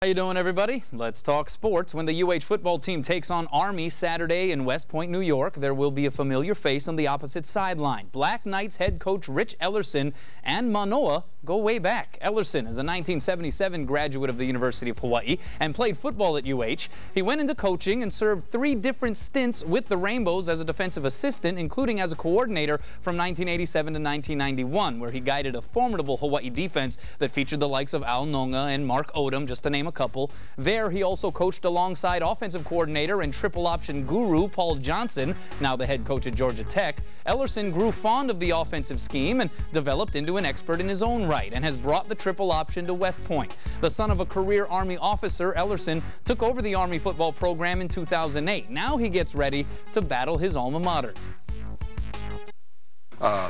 How you doing, everybody? Let's talk sports. When the UH football team takes on Army Saturday in West Point, New York, there will be a familiar face on the opposite sideline. Black Knights head coach Rich Ellerson and Manoa go way back. Ellerson is a 1977 graduate of the University of Hawaii and played football at UH. He went into coaching and served 3 different stints with the Rainbows as a defensive assistant, including as a coordinator from 1987 to 1991, where he guided a formidable Hawaii defense that featured the likes of Al Nonga and Mark Odom, just to name a couple. There, he also coached alongside offensive coordinator and triple option guru Paul Johnson, now the head coach at Georgia Tech. Ellerson grew fond of the offensive scheme and developed into an expert in his own right, and has brought the triple option to West Point. The son of a career Army officer, Ellerson took over the Army football program in 2008. Now he gets ready to battle his alma mater.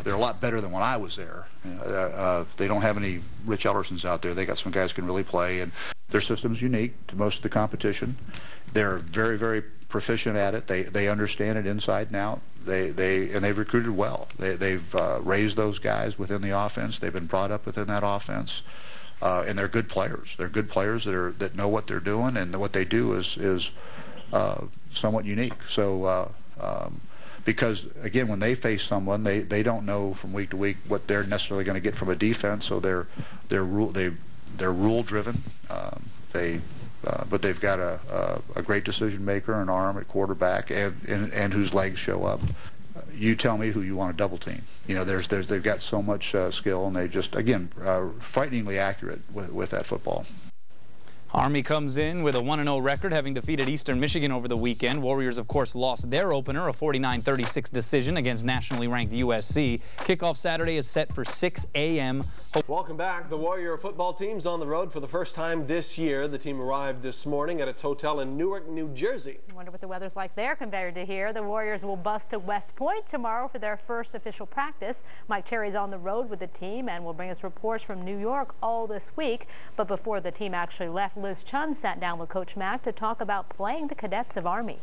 They're a lot better than when I was there. They don't have any Rich Ellersons out there. They got some guys who can really play, and their system's unique to most of the competition. They're very, very proficient at it. They understand it inside and out. They've recruited well. They've raised those guys within the offense. They've been brought up within that offense, and they're good players. They're good players that know what they're doing, and what they do is somewhat unique. So. Because, again, when they face someone, they don't know from week to week what they're necessarily going to get from a defense, so they're rule-driven. But they've got a great decision-maker, an arm at quarterback, and whose legs show up. You tell me who you want to double team. You know, they've got so much skill, and they just, again, frighteningly accurate with that football. Army comes in with a 1-0 record, having defeated Eastern Michigan over the weekend. Warriors, of course, lost their opener, a 49-36 decision against nationally ranked USC. Kickoff Saturday is set for 6 a.m. Welcome back. The Warrior football team's on the road for the first time this year. The team arrived this morning at its hotel in Newark, New Jersey. I wonder what the weather's like there compared to here. The Warriors will bus to West Point tomorrow for their first official practice. Mike Cherry's on the road with the team and will bring us reports from New York all this week. But before the team actually left, Liz Chun sat down with Coach Mack to talk about playing the cadets of Army.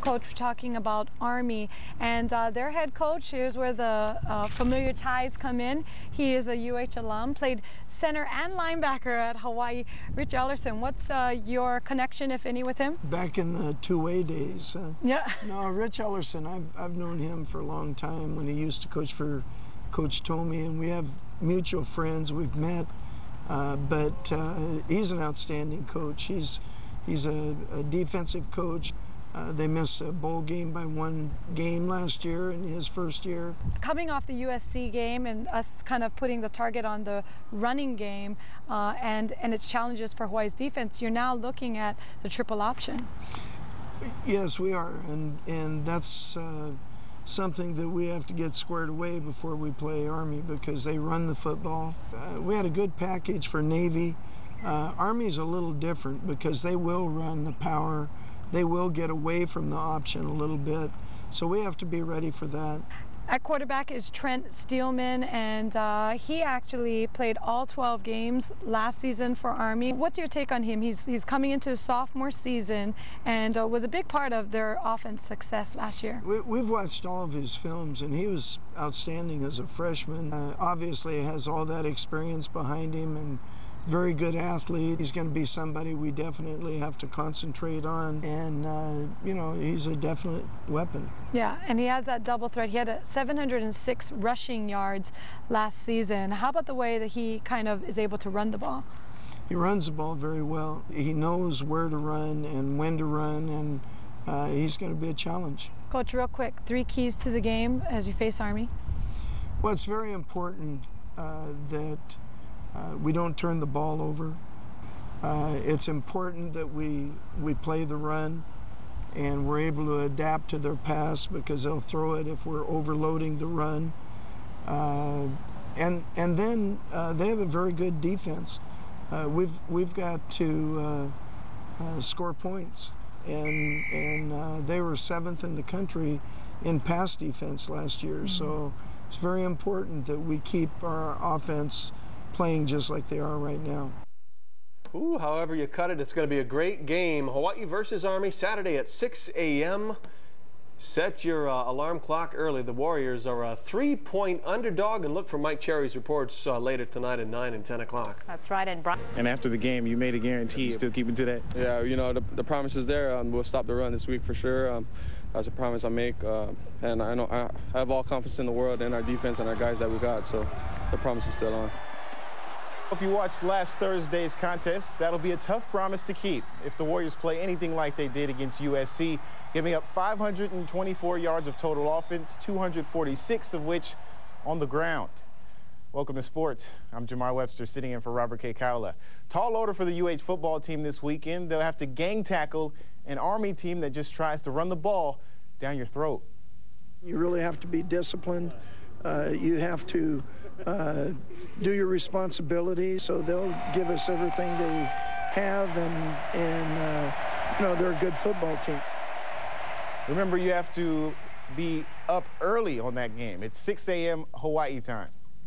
Coach, talking about Army and their head coach, here's where the familiar ties come in. He is a UH alum, played center and linebacker at Hawaii. Rich Ellerson, what's your connection, if any, with him? Back in the two-way days. Yeah. No, Rich Ellerson, I've known him for a long time when he used to coach for Coach Tomey, and we have mutual friends. We've met. But he's an outstanding coach. He's a defensive coach. They missed a bowl game by 1 game last year in his first year. Coming off the USC game and us kind of putting the target on the running game and its challenges for Hawaii's defense, you're now looking at the triple option. Yes, we are, and that's something that we have to get squared away before we play Army, because they run the football. We had a good package for Navy. Army's a little different because they will run the power. They will get away from the option a little bit. So we have to be ready for that. At quarterback is Trent Steelman, and he actually played all 12 games last season for Army. What's your take on him? He's coming into his sophomore season and was a big part of their offense success last year. We've watched all of his films, and he was outstanding as a freshman. Obviously, has all that experience behind him, and very good athlete. He's going to be somebody we definitely have to concentrate on, and you know, he's a definite weapon. Yeah, and he has that double threat. He had 706 rushing yards last season. How about the way that he kind of is able to run the ball? He runs the ball very well. He knows where to run and when to run, and he's going to be a challenge. Coach, real quick, 3 keys to the game as you face Army? Well, it's very important that we don't turn the ball over. It's important that we play the run and we're able to adapt to their pass, because they'll throw it if we're overloading the run. And then they have a very good defense. We've got to score points, and they were 7th in the country in pass defense last year. Mm-hmm. So it's very important that we keep our offense playing just like they are right now. Ooh, however you cut it, it's going to be a great game. Hawaii versus Army Saturday at 6 a.m. Set your alarm clock early. The Warriors are a 3-point underdog, and look for Mike Cherry's reports later tonight at 9 and 10 o'clock. That's right. And after the game, you made a guarantee. You still keeping to that? Yeah, you know, the promise is there. We'll stop the run this week for sure. That's a promise I make. And I know I have all confidence in the world and our defense and our guys that we got. So the promise is still on. If you watched last Thursday's contest, that'll be a tough promise to keep if the Warriors play anything like they did against USC, giving up 524 yards of total offense, 246 of which on the ground. Welcome to sports. I'm Jamar Webster, sitting in for Robert K. Cowla. Tall order for the UH football team this weekend. They'll have to gang tackle an Army team that just tries to run the ball down your throat. You really have to be disciplined. You have to do your responsibility, so they'll give us everything they have, and you know, they're a good football team. Remember, you have to be up early on that game. It's 6 a.m. Hawaii time.